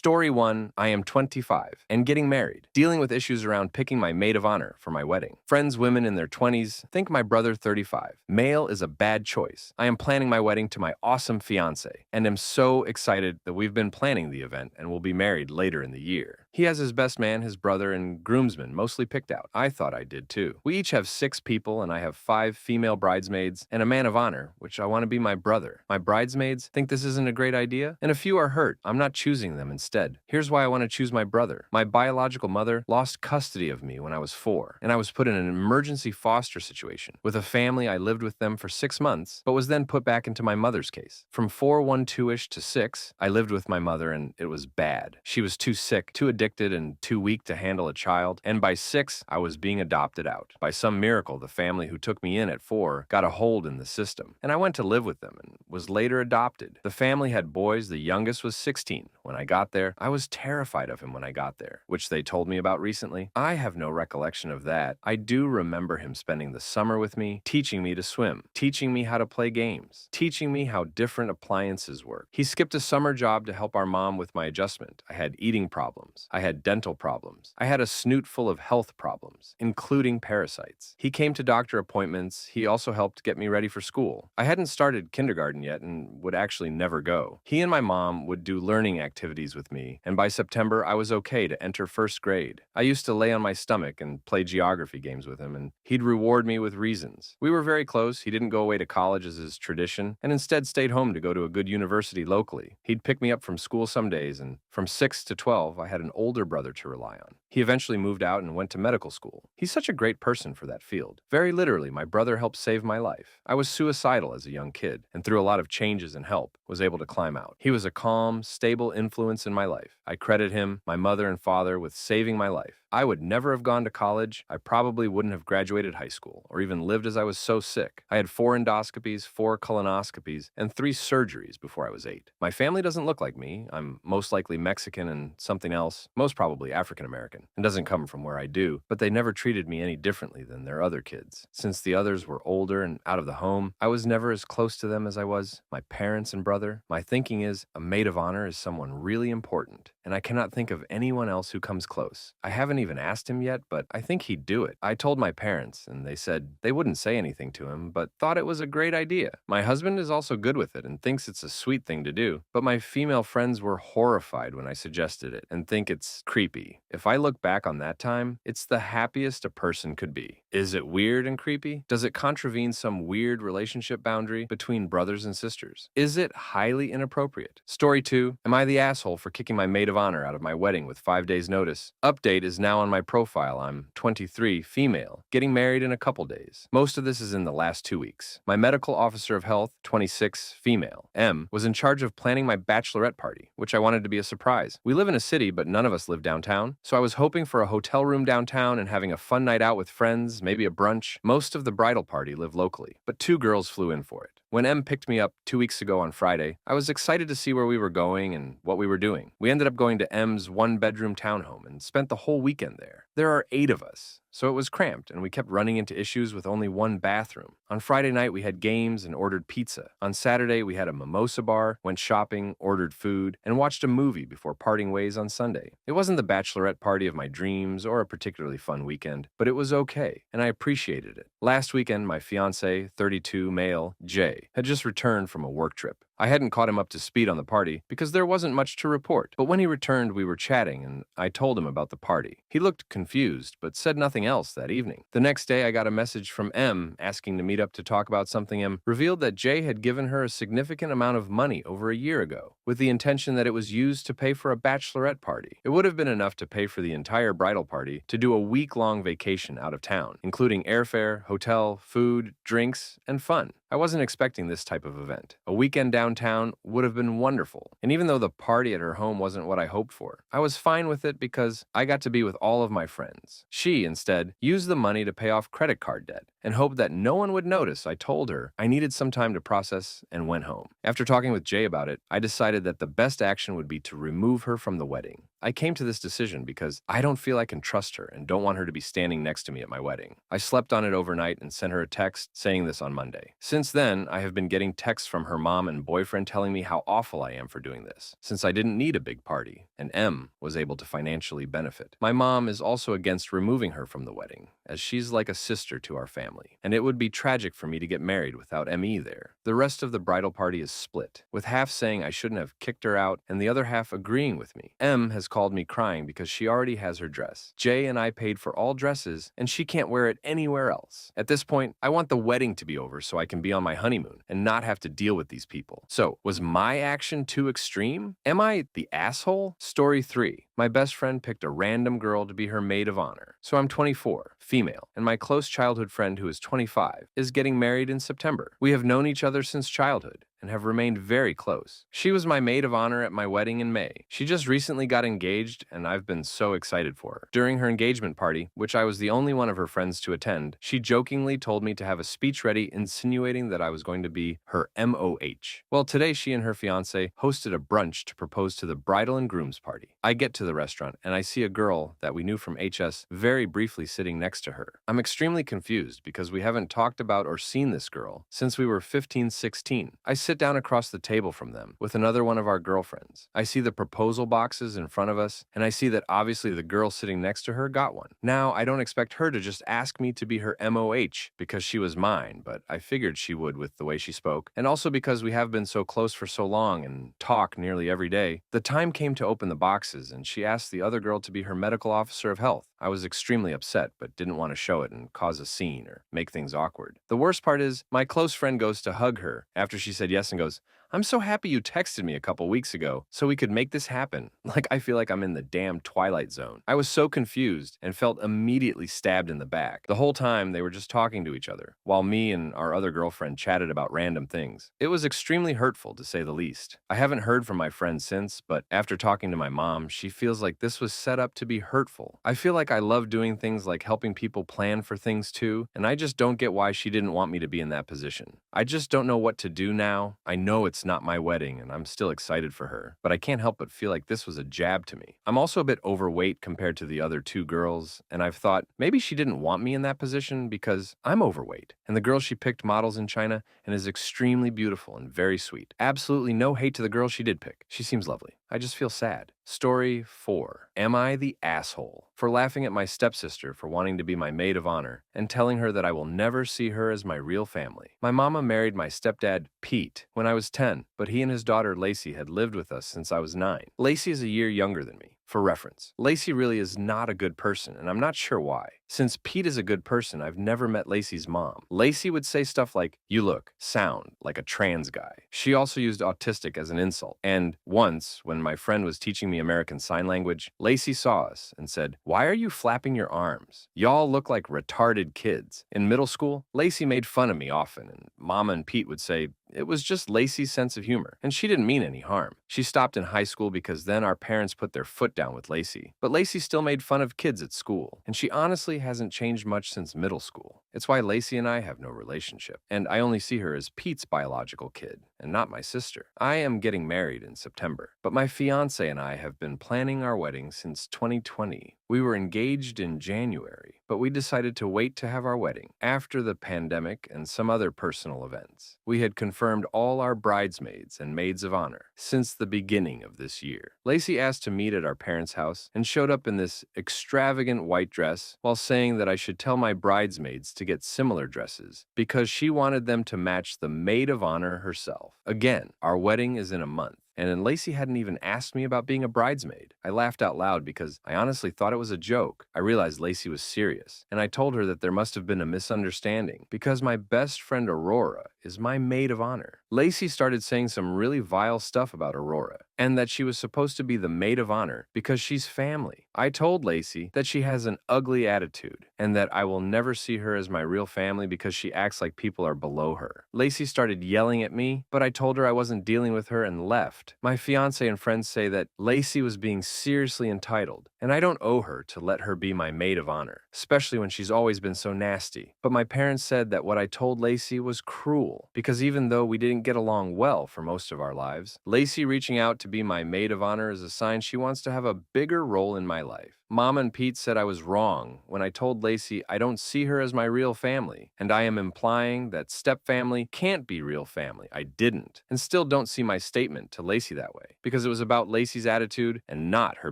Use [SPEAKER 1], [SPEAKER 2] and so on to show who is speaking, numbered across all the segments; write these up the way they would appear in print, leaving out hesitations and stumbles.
[SPEAKER 1] Story 1, I am 25 and getting married, dealing with issues around picking my maid of honor for my wedding. Friends, women in their 20s, think my brother 35. Male is a bad choice. I am planning my wedding to my awesome fiance and am so excited that we've been planning the event and will be married later in the year. He has his best man, his brother, and groomsmen mostly picked out. I thought I did too. We each have 6 people and I have 5 female bridesmaids and a man of honor, which I want to be my brother. My bridesmaids think this isn't a great idea, and a few are hurt. I'm not choosing them instead. Here's why I want to choose my brother. My biological mother lost custody of me when I was 4, and I was put in an emergency foster situation. With a family, I lived with them for 6 months, but was then put back into my mother's case. From 412-ish to 6, I lived with my mother, and it was bad. She was too sick, too addicted, and too weak to handle a child, and by 6, I was being adopted out. By some miracle, the family who took me in at 4 got a hold in the system, and I went to live with them and was later adopted. The family had boys. The youngest was 16. When I got there, I was terrified of him when I got there, which they told me about recently. I have no recollection of that. I do remember him spending the summer with me, teaching me to swim, teaching me how to play games, teaching me how different appliances work. He skipped a summer job to help our mom with my adjustment. I had eating problems. I had dental problems. I had a snoot full of health problems, including parasites. He came to doctor appointments. He also helped get me ready for school. I hadn't started kindergarten yet and would actually never go. He and my mom would do learning activities with me, and by September, I was okay to enter 1st grade. I used to lay on my stomach and play geography games with him, and he'd reward me with reasons. We were very close. He didn't go away to college as his tradition, and instead stayed home to go to a good university locally. He'd pick me up from school some days, and from 6 to 12, I had an older brother to rely on. He eventually moved out and went to medical school. He's such a great person for that field. Very literally, my brother helped save my life. I was suicidal as a young kid, and through a lot of changes and help, was able to climb out. He was a calm, stable influence in my life. I credit him, my mother and father, with saving my life. I would never have gone to college. I probably wouldn't have graduated high school or even lived as I was so sick. I had 4 endoscopies, 4 colonoscopies, and 3 surgeries before I was 8. My family doesn't look like me. I'm most likely Mexican and something else, most probably African American, and doesn't come from where I do, but they never treated me any differently than their other kids. Since the others were older and out of the home, I was never as close to them as I was my parents and brother. My thinking is a maid of honor is someone really important, and I cannot think of anyone else who comes close. I haven't even asked him yet, but I think he'd do it. I told my parents, and they said they wouldn't say anything to him, but thought it was a great idea. My husband is also good with it and thinks it's a sweet thing to do, but my female friends were horrified when I suggested it and think it's creepy. If I look back on that time, it's the happiest a person could be. Is it weird and creepy? Does it contravene some weird relationship boundary between brothers and sisters? Is it highly inappropriate? Story 2, am I the asshole for kicking my maid of honor out of my wedding with 5 days notice? Update is now on my profile. I'm 23, female, getting married in a couple days. Most of this is in the last 2 weeks. My medical officer of health, 26, female, M, was in charge of planning my bachelorette party, which I wanted to be a surprise. We live in a city, but none of us live downtown, so I was hoping for a hotel room downtown and having a fun night out with friends, maybe a brunch. Most of the bridal party live locally, but 2 girls flew in for it. When M picked me up 2 weeks ago on Friday, I was excited to see where we were going and what we were doing. We ended up going to M's 1-bedroom townhome and spent the whole weekend there. There are 8 of us, so it was cramped, and we kept running into issues with only 1 bathroom. On Friday night, we had games and ordered pizza. On Saturday, we had a mimosa bar, went shopping, ordered food, and watched a movie before parting ways on Sunday. It wasn't the bachelorette party of my dreams or a particularly fun weekend, but it was okay, and I appreciated it. Last weekend, my fiancé, 32, male, Jay, had just returned from a work trip. I hadn't caught him up to speed on the party because there wasn't much to report, but when he returned, we were chatting, and I told him about the party. He looked confused, but said nothing else that evening. The next day, I got a message from M asking to meet up to talk about something. M revealed that Jay had given her a significant amount of money over a year ago, with the intention that it was used to pay for a bachelorette party. It would have been enough to pay for the entire bridal party to do a week-long vacation out of town, including airfare, hotel, food, drinks, and fun. I wasn't expecting this type of event. A weekend downtown would have been wonderful, and even though the party at her home wasn't what I hoped for, I was fine with it because I got to be with all of my friends. She, instead, used the money to pay off credit card debt and hoped that no one would notice I told her I needed some time to process and went home. After talking with Jay about it, I decided that the best action would be to remove her from the wedding. I came to this decision because I don't feel I can trust her and don't want her to be standing next to me at my wedding. I slept on it overnight and sent her a text saying this on Monday. Since then, I have been getting texts from her mom and boyfriend telling me how awful I am for doing this, since I didn't need a big party, and M was able to financially benefit. My mom is also against removing her from the wedding, as she's like a sister to our family, and it would be tragic for me to get married without ME there. The rest of the bridal party is split, with half saying I shouldn't have kicked her out and the other half agreeing with me. M has called me crying because she already has her dress. Jay and I paid for all dresses and she can't wear it anywhere else. At this point, I want the wedding to be over so I can be on my honeymoon and not have to deal with these people. So, was my action too extreme? Am I the asshole? Story 3. My best friend picked a random girl to be her maid of honor. So I'm 24, female, and my close childhood friend who is 25 is getting married in September. We have known each other since childhood and have remained very close. She was my maid of honor at my wedding in May. She just recently got engaged, and I've been so excited for her. During her engagement party, which I was the only one of her friends to attend, she jokingly told me to have a speech ready insinuating that I was going to be her MOH. Well, today she and her fiancé hosted a brunch to propose to the bridal and groom's party. I get to the restaurant, and I see a girl that we knew from HS very briefly sitting next to her. I'm extremely confused because we haven't talked about or seen this girl since we were 15, 16. I sit down across the table from them with another one of our girlfriends. I see the proposal boxes in front of us, and I see that obviously the girl sitting next to her got one. Now, I don't expect her to just ask me to be her MOH because she was mine, but I figured she would with the way she spoke, and also because we have been so close for so long and talk nearly every day. The time came to open the boxes, and she asked the other girl to be her medical officer of health. I was extremely upset, but didn't want to show it and cause a scene or make things awkward. The worst part is, my close friend goes to hug her after she said yes and goes, "I'm so happy you texted me a couple weeks ago so we could make this happen." Like I feel like I'm in the damn Twilight Zone. I was so confused and felt immediately stabbed in the back. The whole time they were just talking to each other, while me and our other girlfriend chatted about random things. It was extremely hurtful, to say the least. I haven't heard from my friend since, but after talking to my mom, she feels like this was set up to be hurtful. I feel like I love doing things like helping people plan for things too, and I just don't get why she didn't want me to be in that position. I just don't know what to do now. I know it's not my wedding and I'm still excited for her, but I can't help but feel like this was a jab to me. I'm also a bit overweight compared to the other two girls, and I've thought maybe she didn't want me in that position because I'm overweight. And the girl she picked models in China and is extremely beautiful and very sweet. Absolutely no hate to the girl she did pick. She seems lovely. I just feel sad. Story 4. Am I the asshole for laughing at my stepsister for wanting to be my maid of honor and telling her that I will never see her as my real family? My mama married my stepdad, Pete, when I was 10, but he and his daughter, Lacey, had lived with us since I was 9. Lacey is a year younger than me. For reference, Lacey really is not a good person, and I'm not sure why. Since Pete is a good person, I've never met Lacey's mom. Lacey would say stuff like, "You look, sound like a trans guy." She also used autistic as an insult. And once, when my friend was teaching me American Sign Language, Lacey saw us and said, "Why are you flapping your arms? Y'all look like retarded kids." In middle school, Lacey made fun of me often, and Mama and Pete would say, it was just Lacey's sense of humor, and she didn't mean any harm. She stopped in high school because then our parents put their foot down with Lacey. But Lacey still made fun of kids at school, and she honestly hasn't changed much since middle school. It's why Lacey and I have no relationship, and I only see her as Pete's biological kid, and not my sister. I am getting married in September, but my fiancé and I have been planning our wedding since 2020. We were engaged in January, but we decided to wait to have our wedding after the pandemic and some other personal events. We had confirmed all our bridesmaids and maids of honor since the beginning of this year. Lacey asked to meet at our parents' house and showed up in this extravagant white dress while saying that I should tell my bridesmaids to get similar dresses because she wanted them to match the maid of honor herself. Again, our wedding is in a month. And Lacey hadn't even asked me about being a bridesmaid. I laughed out loud because I honestly thought it was a joke. I realized Lacey was serious, and I told her that there must have been a misunderstanding because my best friend Aurora is my maid of honor. Lacey started saying some really vile stuff about Aurora, and that she was supposed to be the maid of honor because she's family. I told Lacey that she has an ugly attitude, and that I will never see her as my real family because she acts like people are below her. Lacey started yelling at me, but I told her I wasn't dealing with her and left. My fiance and friends say that Lacey was being seriously entitled and I don't owe her to let her be my maid of honor, especially when she's always been so nasty. But my parents said that what I told Lacey was cruel, because even though we didn't get along well for most of our lives, Lacey reaching out to be my maid of honor is a sign she wants to have a bigger role in my life. Mom and Pete said I was wrong when I told Lacey I don't see her as my real family, and I am implying that stepfamily can't be real family. I didn't, and still don't see my statement to Lacey that way, because it was about Lacey's attitude and not her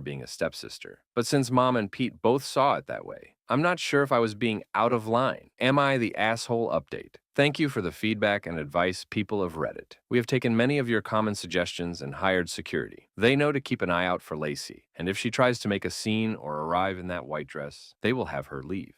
[SPEAKER 1] being a stepsister. But since Mom and Pete both saw it that way, I'm not sure if I was being out of line. Am I the asshole update? Thank you for the feedback and advice, people of Reddit. We have taken many of your common suggestions and hired security. They know to keep an eye out for Lacey, and if she tries to make a scene or arrive in that white dress, they will have her leave.